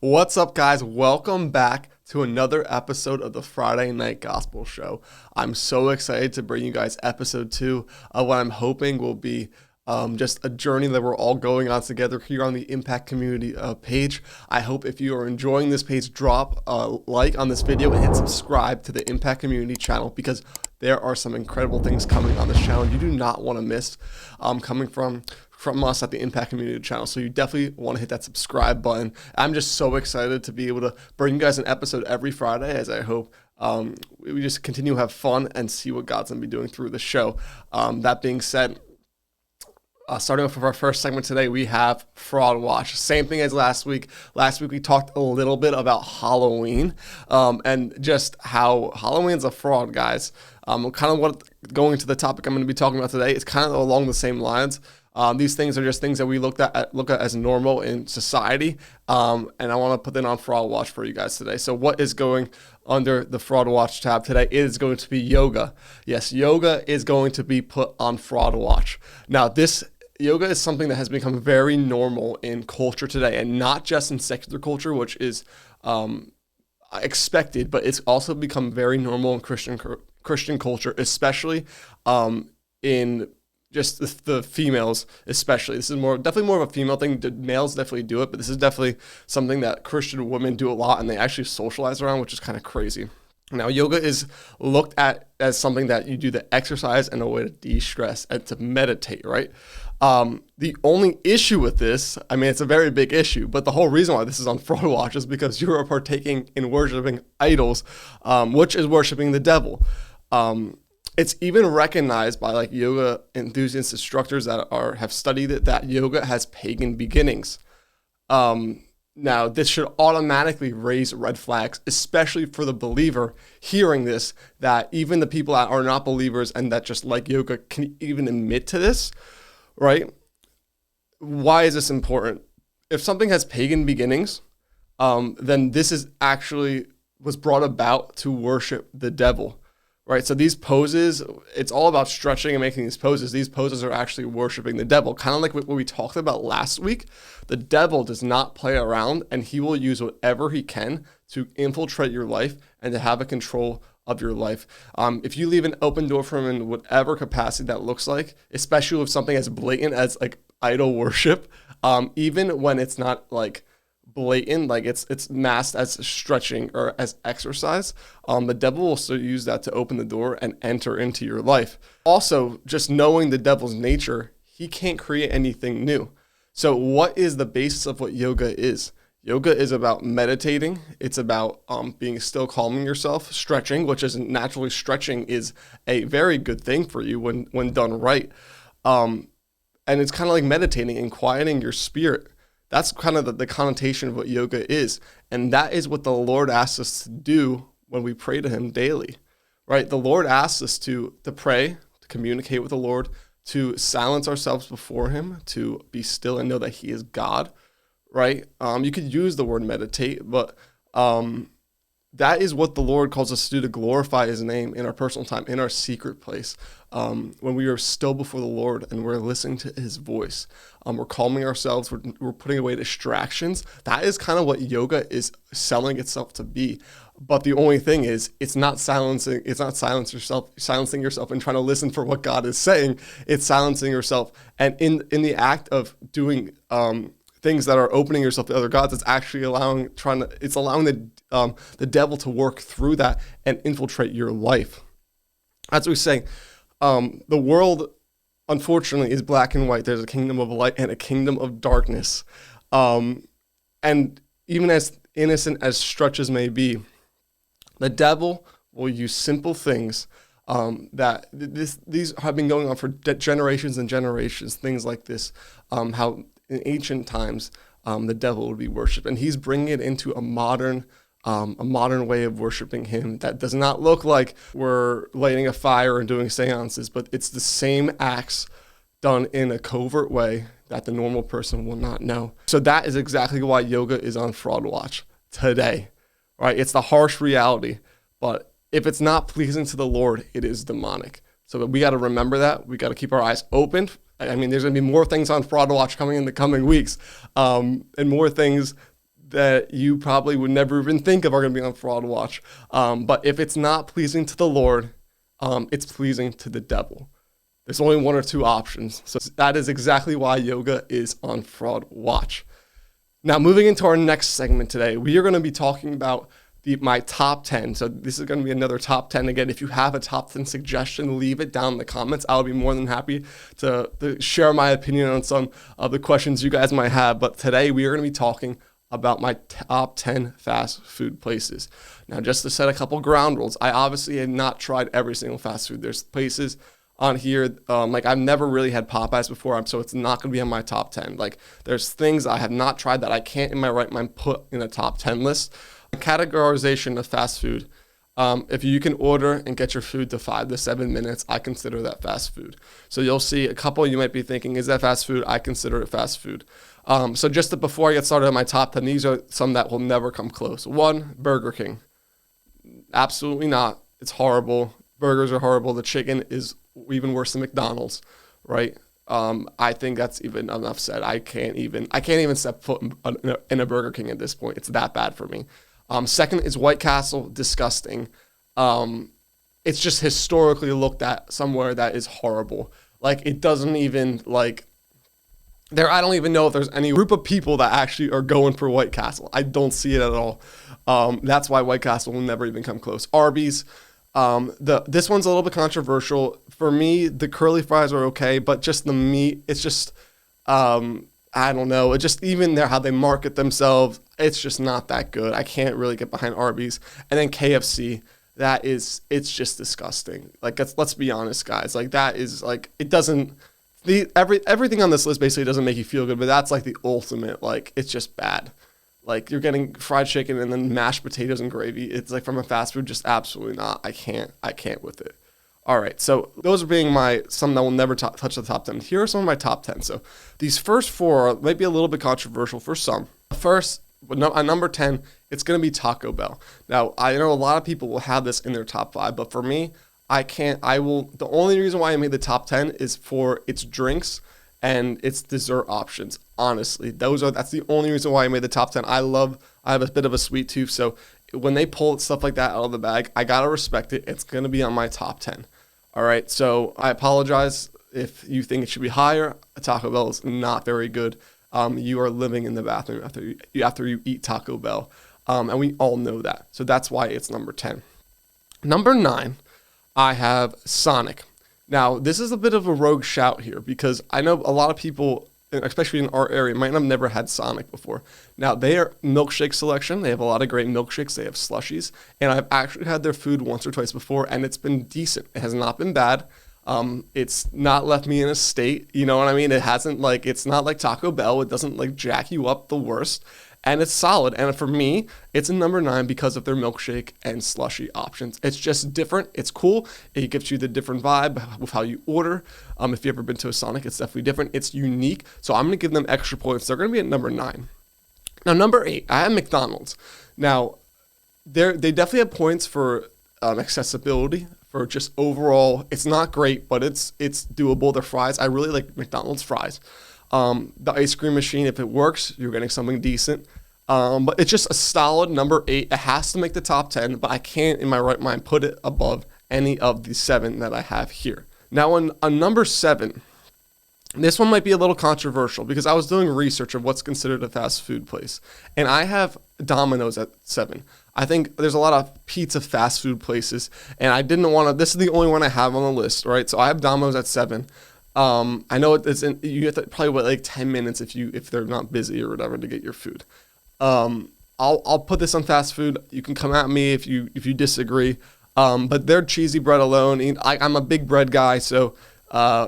What's up, guys? Welcome back to another episode of the Friday Night Gospel Show. I'm so excited to bring you guys episode 2 of what I'm hoping will be just a journey that we're all going on together here on the Impact Community page. I hope if you are enjoying this page, drop a like on this video and hit subscribe to the Impact Community channel because there are some incredible things coming on this channel you do not want to miss coming from us at the Impact Community channel. So you definitely want to hit that subscribe button. I'm just so excited to be able to bring you guys an episode every Friday, as I hope we just continue to have fun and see what God's going to be doing through the show. That being said, starting off with our first segment today, we have Fraud Watch. Same thing as last week. Last week we talked a little bit about Halloween and just how Halloween's a fraud, guys. Kind of going into the topic I'm going to be talking about today is kind of along the same lines. These things are just things that we look at as normal in society, and I want to put that on Fraud Watch for you guys today. So what is going under the Fraud Watch tab today is going to be yoga. Yes, yoga is going to be put on Fraud Watch. Now, this yoga is something that has become very normal in culture today, and not just in secular culture, which is expected, but it's also become very normal in Christian culture, especially in just the females, especially. This is definitely more of a female thing. The males definitely do it, but this is definitely something that Christian women do a lot, and they actually socialize around, which is kind of crazy. Now, yoga is looked at as something that you do to exercise and a way to de-stress and to meditate, right? The only issue with this, I mean, it's a very big issue, but the whole reason why this is on Fraud Watch is because you are partaking in worshiping idols, which is worshiping the devil. It's even recognized by like yoga enthusiast instructors that have studied it, that yoga has pagan beginnings. Now, this should automatically raise red flags, especially for the believer hearing this, that even the people that are not believers and that just like yoga can even admit to this, right? Why is this important? If something has pagan beginnings, then this is actually was brought about to worship the devil. Right, so these poses, it's all about stretching and making these poses. These poses are actually worshiping the devil. Kind of like what we talked about last week. The devil does not play around, and he will use whatever he can to infiltrate your life and to have a control of your life. If you leave an open door for him in whatever capacity that looks like, especially with something as blatant as like idol worship, even when it's not like blatant, like it's masked as stretching or as exercise, the devil will still use that to open the door and enter into your life. Also, just knowing the devil's nature, he can't create anything new. So what is the basis of what yoga is? Yoga is about meditating. It's about being still, calming yourself, stretching, which is naturally stretching is a very good thing for you when done right. And it's kind of like meditating and quieting your spirit. That's kind of the connotation of what yoga is. And that is what the Lord asks us to do when we pray to him daily, right? The Lord asks us to pray, to communicate with the Lord, to silence ourselves before him, to be still and know that he is God, right? You could use the word meditate, but that is what the Lord calls us to do, to glorify his name in our personal time, in our secret place, when we are still before the Lord and we're listening to his voice. We're calming ourselves, we're putting away distractions. That is kind of what yoga is selling itself to be. But the only thing is, it's not silencing yourself and trying to listen for what God is saying. It's silencing yourself. And in the act of doing things that are opening yourself to other gods, it's actually allowing the devil to work through that and infiltrate your life. As we say, the world, unfortunately, is black and white. There's a kingdom of light and a kingdom of darkness. And even as innocent as stretches may be, the devil will use simple things these have been going on for generations and generations, things like this, how in ancient times the devil would be worshipped. And he's bringing it into a modern way of worshiping him that does not look like we're lighting a fire and doing seances, but it's the same acts done in a covert way that the normal person will not know. So that is exactly why yoga is on Fraud Watch today, right? It's the harsh reality, but if it's not pleasing to the Lord, it is demonic. So we got to remember that. We got to keep our eyes open. I mean, there's going to be more things on Fraud Watch coming in the coming weeks, and more things that you probably would never even think of are going to be on Fraud Watch. But if it's not pleasing to the Lord, it's pleasing to the devil. There's only one or two options. So that is exactly why yoga is on Fraud Watch. Now, moving into our next segment today, we are going to be talking about my top 10. So this is going to be another top 10. Again, if you have a top 10 suggestion, leave it down in the comments. I'll be more than happy to share my opinion on some of the questions you guys might have. But today we are going to be talking about my top 10 fast food places. Now, just to set a couple ground rules, I obviously had not tried every single fast food. There's places on here, like I've never really had Popeyes before, so it's not going to be on my top 10. Like there's things I have not tried that I can't in my right mind put in a top 10 list. Categorization of fast food. If you can order and get your food to 5 to 7 minutes, I consider that fast food. So you'll see a couple you might be thinking, is that fast food? I consider it fast food. So just before I get started on my top 10, these are some that will never come close. 1, Burger King. Absolutely not. It's horrible. Burgers are horrible. The chicken is even worse than McDonald's, right? I think that's even enough said. I can't even step foot in a Burger King at this point. It's that bad for me. Second is White Castle. Disgusting. It's just historically looked at somewhere that is horrible. Like it doesn't even like there. I don't even know if there's any group of people that actually are going for White Castle. I don't see it at all. That's why White Castle will never even come close. Arby's. This one's a little bit controversial. For me, the curly fries are okay, but just the meat, it's just, I don't know. It just, even there, how they market themselves, it's just not that good. I can't really get behind Arby's. And then KFC, it's just disgusting. Like, let's be honest, guys. Like, that is, like, it doesn't, everything on this list basically doesn't make you feel good, but that's, like, the ultimate, like, it's just bad. Like, you're getting fried chicken and then mashed potatoes and gravy. It's like from a fast food, just absolutely not. I can't with it. All right, so those are being some that will never touch the top 10. Here are some of my top 10. So these first 4 might be a little bit controversial for some. First, at number 10, it's going to be Taco Bell. Now, I know a lot of people will have this in their top 5, but for me, the only reason why I made the top 10 is for its drinks and its dessert options. Honestly, that's the only reason why I made the top 10. I have a bit of a sweet tooth, so when they pull stuff like that out of the bag, I gotta respect it. It's gonna be on my top 10. All right, so I apologize if you think it should be higher. Taco Bell is not very good. You are living in the bathroom after you eat Taco Bell, and we all know that. So that's why it's number 10. Number 9, I have Sonic. Now, this is a bit of a rogue shout here because I know a lot of people, especially in our area, might have never had Sonic before. Now, they are milkshake selection. They have a lot of great milkshakes. They have slushies. And I've actually had their food once or twice before, and it's been decent. It has not been bad. It's not left me in a state. You know what I mean? It's not like Taco Bell. It doesn't jack you up the worst. And it's solid. And for me, it's a number 9 because of their milkshake and slushy options. It's just different. It's cool. It gives you the different vibe with how you order. If you've ever been to a Sonic, it's definitely different. It's unique. So I'm going to give them extra points. They're going to be at number 9. Now, number 8, I have McDonald's. Now, they definitely have points for accessibility, for just overall. It's not great, but it's doable. Their fries, I really like McDonald's fries. The ice cream machine, if it works, you're getting something decent. But it's just a solid number 8. It has to make the top 10, but I can't, in my right mind, put it above any of the 7 that I have here. Now, on number 7, this one might be a little controversial because I was doing research of what's considered a fast food place, and I have Domino's at 7. I think there's a lot of pizza fast food places, and I didn't want to. This is the only one I have on the list, right? So I have Domino's at 7. I know you have to probably wait like 10 minutes if they're not busy or whatever to get your food. I'll put this on fast food. You can come at me if you disagree. But their cheesy bread alone, I'm a big bread guy, so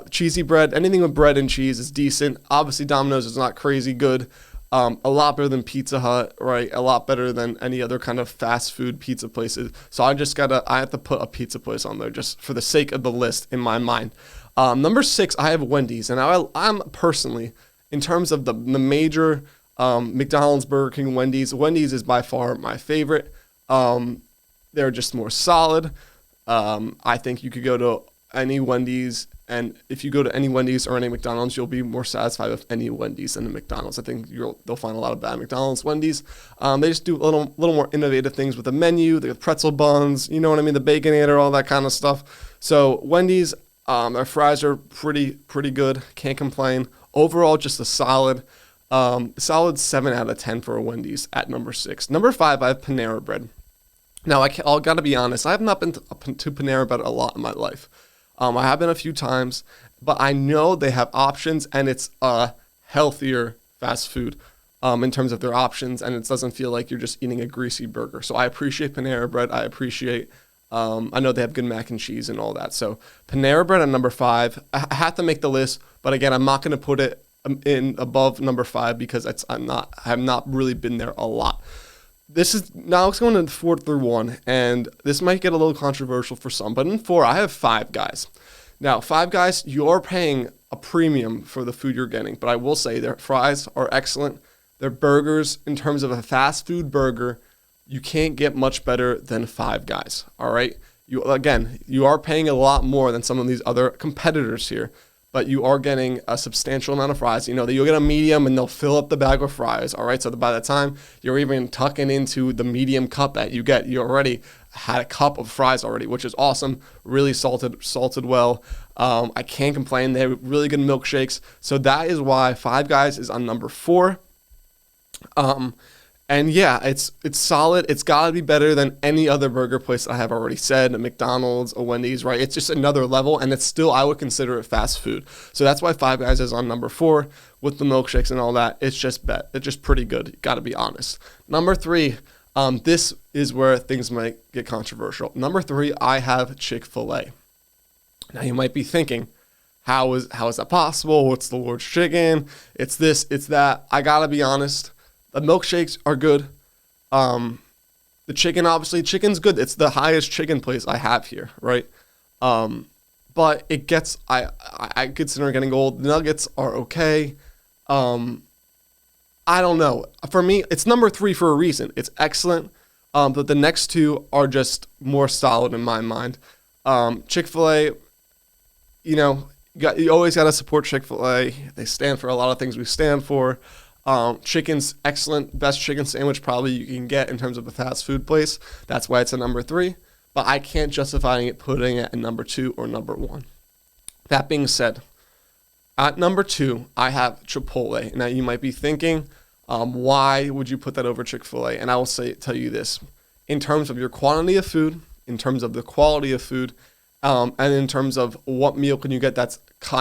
cheesy bread, anything with bread and cheese is decent. Obviously, Domino's is not crazy good. A lot better than Pizza Hut, right? A lot better than any other kind of fast food pizza places. So I have to put a pizza place on there just for the sake of the list in my mind. Number 6, I have Wendy's, and I'm personally, in terms of the major McDonald's, Burger King, Wendy's is by far my favorite. They're just more solid. I think you could go to any Wendy's And if you go to any Wendy's or any McDonald's, you'll be more satisfied with any Wendy's than a McDonald's. I think they'll find a lot of bad McDonald's, Wendy's. They just do a little more innovative things with the menu. They have pretzel buns, you know what I mean, the Baconator, all that kind of stuff. So Wendy's, their fries are pretty good. Can't complain. Overall, just a solid 7 out of 10 for a Wendy's at number 6. Number 5, I have Panera Bread. Now, I got to be honest, I have not been to Panera Bread a lot in my life. I have been a few times, but I know they have options, and it's a healthier fast food in terms of their options, and it doesn't feel like you're just eating a greasy burger. So I appreciate Panera Bread. I appreciate, I know they have good mac and cheese and all that. So Panera Bread at number 5. I have to make the list, but again, I'm not going to put it in above number 5 because I have not really been there a lot. This is now it's going to 4 through 1, and this might get a little controversial for some, but in 4, I have Five Guys. Now, Five Guys, you're paying a premium for the food you're getting, but I will say their fries are excellent. Their burgers, in terms of a fast food burger, you can't get much better than Five Guys, all right? You are paying a lot more than some of these other competitors here, but you are getting a substantial amount of fries. You know that you'll get a medium and they'll fill up the bag with fries. All right, so by the time you're even tucking into the medium cup that you get, you already had a cup of fries already, which is awesome. Really salted well. I can't complain. They have really good milkshakes. So that is why Five Guys is on number 4. And yeah, it's solid. It's got to be better than any other burger place that I have already said, a McDonald's, a Wendy's, right? It's just another level, and it's still, I would consider it fast food. So that's why Five Guys is on number 4 with the milkshakes and all that. It's just pretty good. Got to be honest. Number 3, this is where things might get controversial. Number 3, I have Chick-fil-A. Now you might be thinking, how is that possible? What's the Lord's chicken? It's this, it's that. I got to be honest. The milkshakes are good. The chicken, obviously, chicken's good. It's the highest chicken place I have here, right? But it gets, I consider getting old. The nuggets are okay. I don't know. For me, it's number 3 for a reason. It's excellent. But the next 2 are just more solid in my mind. Chick-fil-A, you always got to support Chick-fil-A. They stand for a lot of things we stand for. Chicken's excellent, best chicken sandwich probably you can get in terms of a fast food place. That's why it's a number 3, but I can't justify putting it at number 2 or number 1. That being said, at number 2, I have Chipotle. Now you might be thinking, why would you put that over Chick-fil-A? And I will tell you this, in terms of your quantity of food, in terms of the quality of food, and in terms of what meal can you get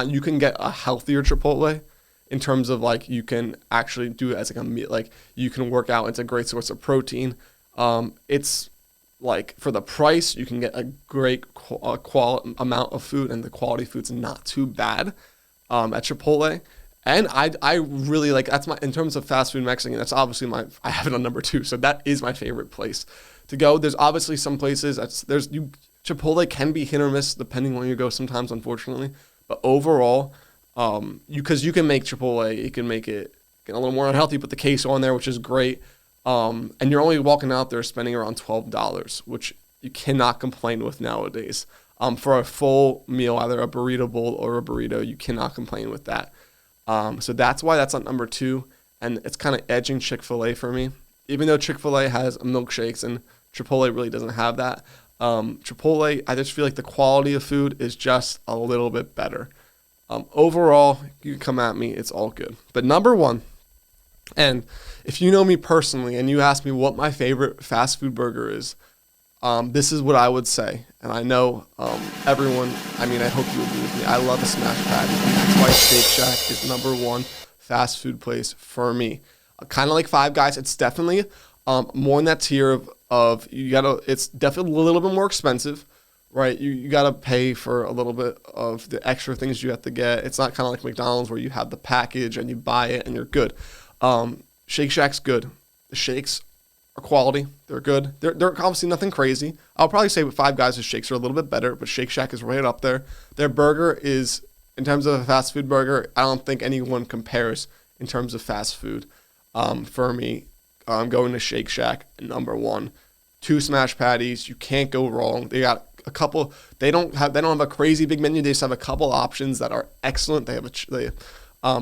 you can get a healthier Chipotle. In terms of like you can actually do it as like a meal, like you can work out. It's a great source of protein. It's like for the price, you can get a great quality amount of food, and the quality food's not too bad at Chipotle. And I really like, that's in terms of fast food Mexican, that's obviously I have it on number 2. So that is my favorite place to go. There's obviously some places Chipotle can be hit or miss depending on where you go sometimes, unfortunately. But overall, because you can make Chipotle, you can make it get a little more unhealthy, put the queso on there, which is great. And you're only walking out there spending around $12, which you cannot complain with nowadays. For a full meal, either a burrito bowl or a burrito, you cannot complain with that. So that's why that's on number 2, and it's kind of edging Chick-fil-A for me. Even though Chick-fil-A has milkshakes and Chipotle really doesn't have that. Chipotle, I just feel like the quality of food is just a little bit better. Overall, you can come at me, it's all good. But number 1, and if you know me personally and you ask me what my favorite fast food burger is, this is what I would say. And I know everyone, I hope you agree with me. I love a smash patty, and that's why Shake Shack is number 1 fast food place for me. Kind of like Five Guys, it's definitely more in that tier of it's definitely a little bit more expensive. Right, you got to pay for a little bit of the extra things you have to get. It's not kind of like McDonald's where you have the package and you buy it and you're good. Shake Shack's good. The shakes are quality. They're good. They're obviously nothing crazy. I'll probably say with Five Guys, the shakes are a little bit better, but Shake Shack is right up there. Their burger is, in terms of a fast food burger, I don't think anyone compares in terms of fast food. For me, I'm going to Shake Shack, number 1. 2 smash patties, you can't go wrong. They got a couple. They don't have a crazy big menu. They just have a couple options that are excellent. They have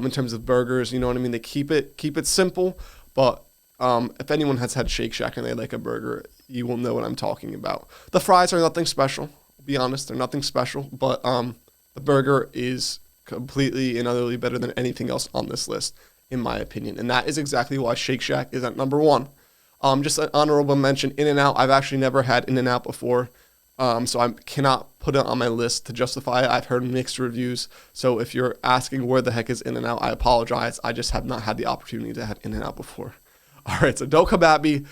in terms of burgers, you know what I mean. They keep it simple, but if anyone has had Shake Shack and they like a burger, you will know what I'm talking about. The fries are nothing special. I'll be honest, they're nothing special, but the burger is completely and utterly better than anything else on this list, in my opinion. And that is exactly why Shake Shack is at number 1. Just an honorable mention, In-N-Out. I've actually never had In-N-Out before, so I cannot put it on my list to justify it. I've heard mixed reviews, so if you're asking where the heck is In-N-Out, I apologize. I just have not had the opportunity to have In-N-Out before. All right, so don't come at me.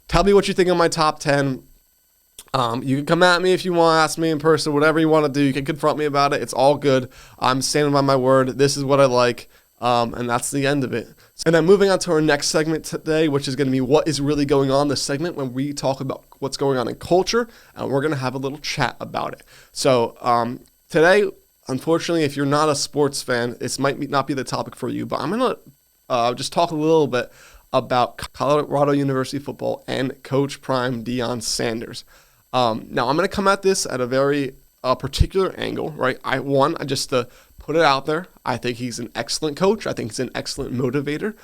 Tell me what you think of my top 10. You can come at me if you want to ask me in person, whatever you want to do. You can confront me about it. It's all good. I'm standing by my word. This is what I like, and that's the end of it. And then moving on to our next segment today, which is going to be what is really going on, this segment when we talk about what's going on in culture, and we're going to have a little chat about it. So today, unfortunately, if you're not a sports fan, this might not be the topic for you, but I'm going to just talk a little bit about Colorado University football and Coach Prime Deion Sanders. Now, I'm going to come at this at a very particular angle, right? Just to put it out there, I think he's an excellent coach. I think he's an excellent motivator.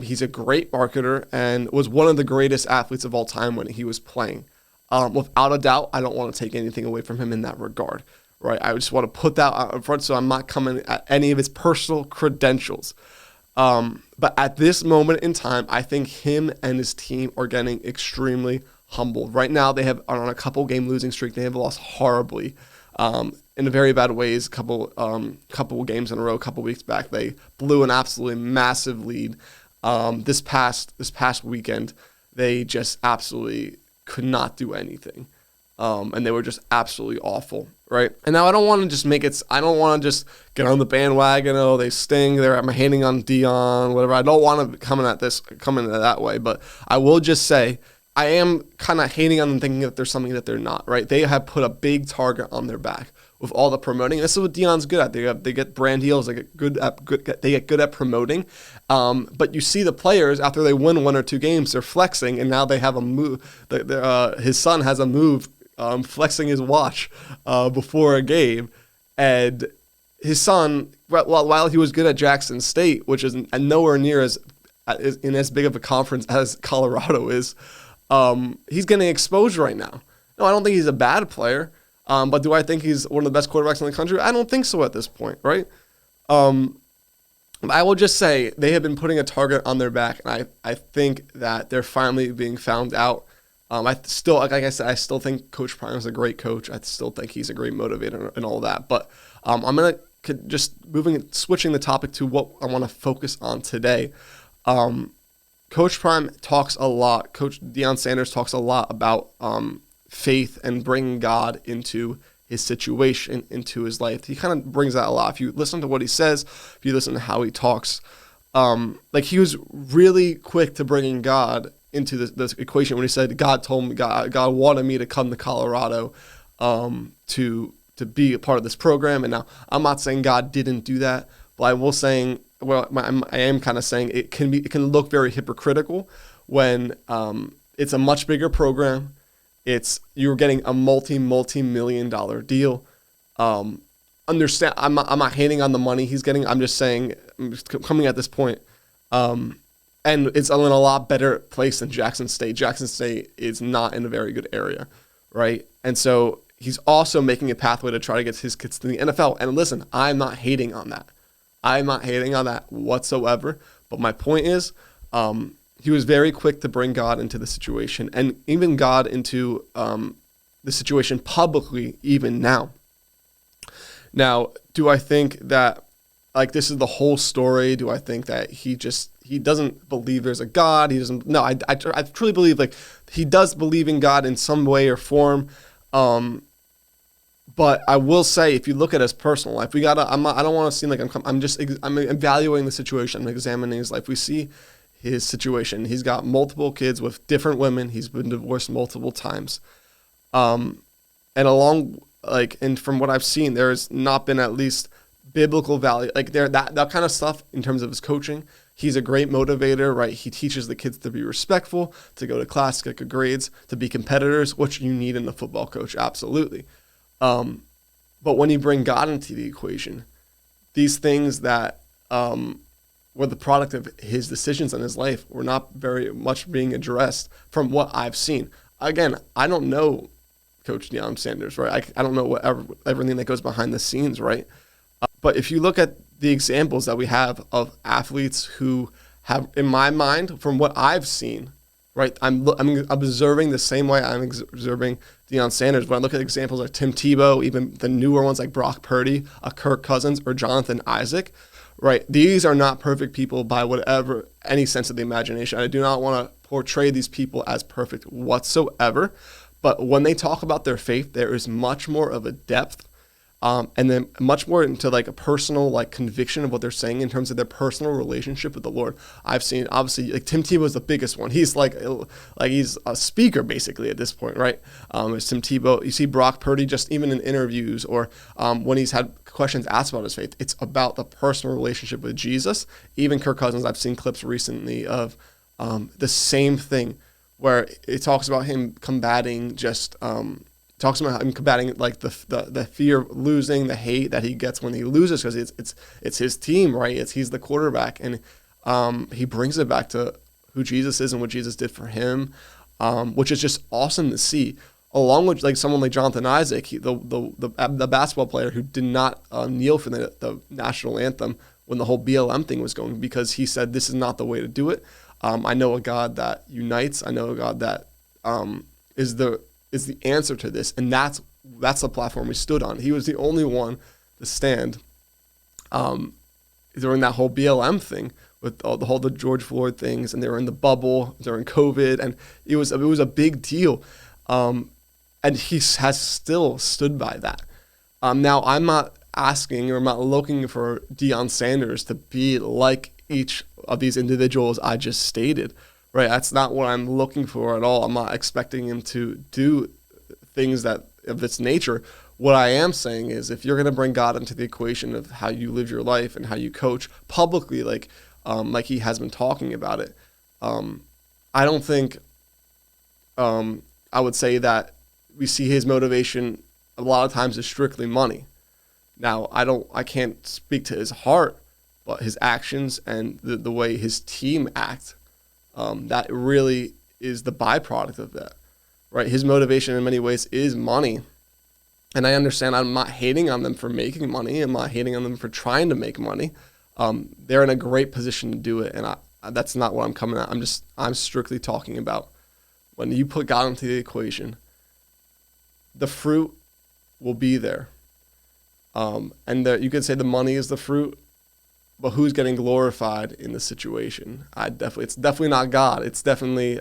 He's a great marketer and was one of the greatest athletes of all time when he was playing. Without a doubt, I don't want to take anything away from him in that regard, right? I just want to put that out in front so I'm not coming at any of his personal credentials. But at this moment in time, I think him and his team are getting extremely humbled. Right now, they are on a couple game losing streak. They have lost horribly, in very bad ways. Couple games in a row. A couple weeks back, they blew an absolutely massive lead. This past weekend, they just absolutely could not do anything, and they were just absolutely awful. Right. And now I don't want to just get on the bandwagon. Oh, they sting. I'm hating on Deion, whatever. I don't want to come in at that way. But I will just say I am kind of hating on them, thinking that there's something that they're not. Right. They have put a big target on their back with all the promoting. This is what Deion's good at. They get brand deals. They get good at promoting. But you see the players after they win 1 or 2 games, they're flexing, and now they have a move. His son has a move. Flexing his watch before a game, and his son, while he was good at Jackson State, which is nowhere near as big of a conference as Colorado is, he's getting exposure right now. No, I don't think he's a bad player, but do I think he's one of the best quarterbacks in the country? I don't think so at this point, right? I will just say they have been putting a target on their back, and I think that they're finally being found out. I still think Coach Prime is a great coach. I still think he's a great motivator and all that. But I'm going to switching the topic to what I want to focus on today. Coach Prime talks a lot. Coach Deion Sanders talks a lot about faith and bringing God into his situation, into his life. He kind of brings that a lot. If you listen to what he says, if you listen to how he talks, he was really quick to bringing God into this equation when he said God wanted me to come to Colorado to be a part of this program. And now I'm not saying God didn't do that, but I am kind of saying it can look very hypocritical when it's a much bigger program. You're getting a multi-million-dollar deal. Understand? I'm not hating on the money he's getting. I'm just saying, coming at this point. And it's in a lot better place than Jackson State. Jackson State is not in a very good area, right? And so he's also making a pathway to try to get his kids to the NFL. And listen, I'm not hating on that. I'm not hating on that whatsoever. But my point is, he was very quick to bring God into the situation, and even God into the situation publicly, even now. Now, do I think that this is the whole story? Do I think that he doesn't believe there's a God? He doesn't. No, I truly believe he does believe in God in some way or form. But I will say, if you look at his personal life, I don't want to seem like I'm evaluating the situation. I'm examining his life. We see his situation. He's got multiple kids with different women. He's been divorced multiple times. And from what I've seen, there's not been at least biblical value, that kind of stuff in terms of his coaching. he's a great motivator, right? He teaches the kids to be respectful, to go to class, get good grades, to be competitors, which you need in the football coach, absolutely. But when you bring God into the equation, these things that were the product of his decisions in his life were not very much being addressed from what I've seen. Again, I don't know Coach Deion Sanders, right? I don't know everything that goes behind the scenes, right? But if you look at the examples that we have of athletes who have, in my mind, from what I've seen, right, I'm observing the same way I'm observing Deion Sanders. When I look at examples like Tim Tebow, even the newer ones like Brock Purdy, Kirk Cousins, or Jonathan Isaac, right, these are not perfect people by whatever, any sense of the imagination. I do not want to portray these people as perfect whatsoever. But when they talk about their faith, there is much more of a depth and then much more into like a personal like conviction of what they're saying in terms of their personal relationship with the Lord. I've seen, obviously, like Tim Tebow is the biggest one. He's like he's a speaker basically at this point, right? It's Tim Tebow. You see Brock Purdy just even in interviews or when he's had questions asked about his faith, it's about the personal relationship with Jesus. Even Kirk Cousins, I've seen clips recently of the same thing, where it talks about him combating like the fear of losing, the hate that he gets when he loses, because it's his team, right? He's the quarterback, and he brings it back to who Jesus is and what Jesus did for him, which is just awesome to see. Along with like someone like Jonathan Isaac, the basketball player who did not kneel for the national anthem when the whole BLM thing was going, because he said this is not the way to do it. I know a God that unites. I know a God that is the answer to this, and that's the platform we stood on. He was the only one to stand during that whole BLM thing with the George Floyd things, and they were in the bubble during COVID, and it was a big deal, and he has still stood by that. Now I'm not asking or I'm not looking for Deion Sanders to be like each of these individuals I just stated, right? That's not what I'm looking for at all. I'm not expecting him to do things that of this nature. What I am saying is, if you're going to bring God into the equation of how you live your life and how you coach publicly, like he has been talking about it, I don't think I would say that we see his motivation a lot of times is strictly money. Now, I can't speak to his heart, but his actions and the way his team act, that really is the byproduct of that, right? His motivation in many ways is money. And I understand I'm not hating on them for making money. I'm not hating on them for trying to make money. They're in a great position to do it, and that's not what I'm coming at. I'm strictly talking about when you put God into the equation, the fruit will be there. And you could say the money is the fruit, but who's getting glorified in the situation? It's definitely not God. It's definitely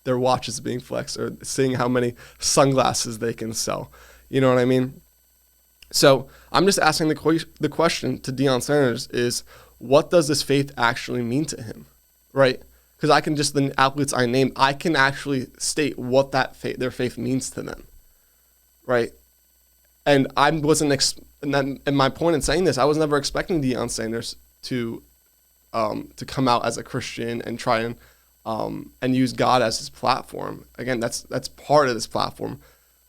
their watches being flexed or seeing how many sunglasses they can sell. You know what I mean? So I'm just asking the question to Deion Sanders is, what does this faith actually mean to him, right? Because I can just, the athletes I named, I can actually state what their faith means to them, right? And I wasn't, and my point in saying this, I was never expecting Deion Sanders to come out as a Christian and try and use God as his platform. Again, that's part of this platform.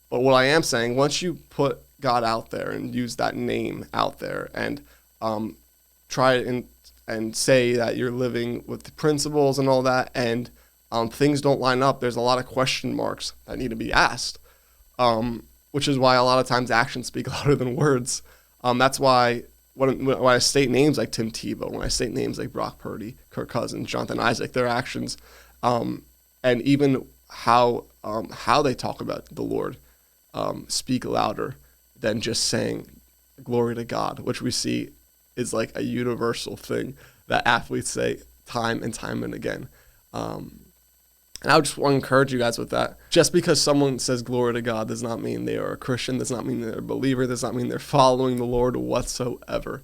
But what I am saying, once you put God out there and use that name out there and try and say that you're living with the principles and all that, and things don't line up, there's a lot of question marks that need to be asked, which is why a lot of times actions speak louder than words. That's why when I state names like Tim Tebow, when I state names like Brock Purdy, Kirk Cousins, Jonathan Isaac, their actions, and even how they talk about the Lord, speak louder than just saying glory to God, which we see is like a universal thing that athletes say time and again. And I would just want to encourage you guys with that. Just because someone says glory to God does not mean they are a Christian, does not mean they're a believer, does not mean they're following the Lord whatsoever.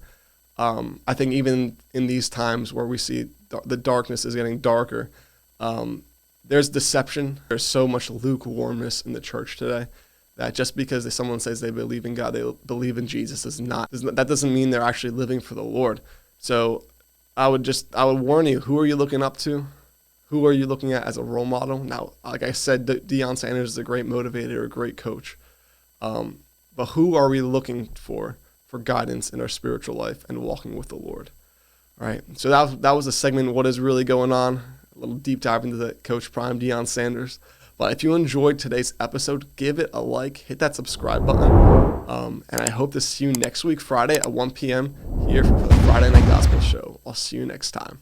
I think even in these times where we see the darkness is getting darker, there's deception. There's so much lukewarmness in the church today that just because someone says they believe in God, they believe in Jesus, that doesn't mean they're actually living for the Lord. So I would warn you, who are you looking up to? Who are you looking at as a role model? Now, like I said, Deion Sanders is a great motivator, a great coach. But who are we looking for guidance in our spiritual life and walking with the Lord? All right. So that was a segment, what is really going on? A little deep dive into the Coach Prime, Deion Sanders. But if you enjoyed today's episode, give it a like, hit that subscribe button. And I hope to see you next week, Friday at 1 p.m. here for the Friday Night Gospel Show. I'll see you next time.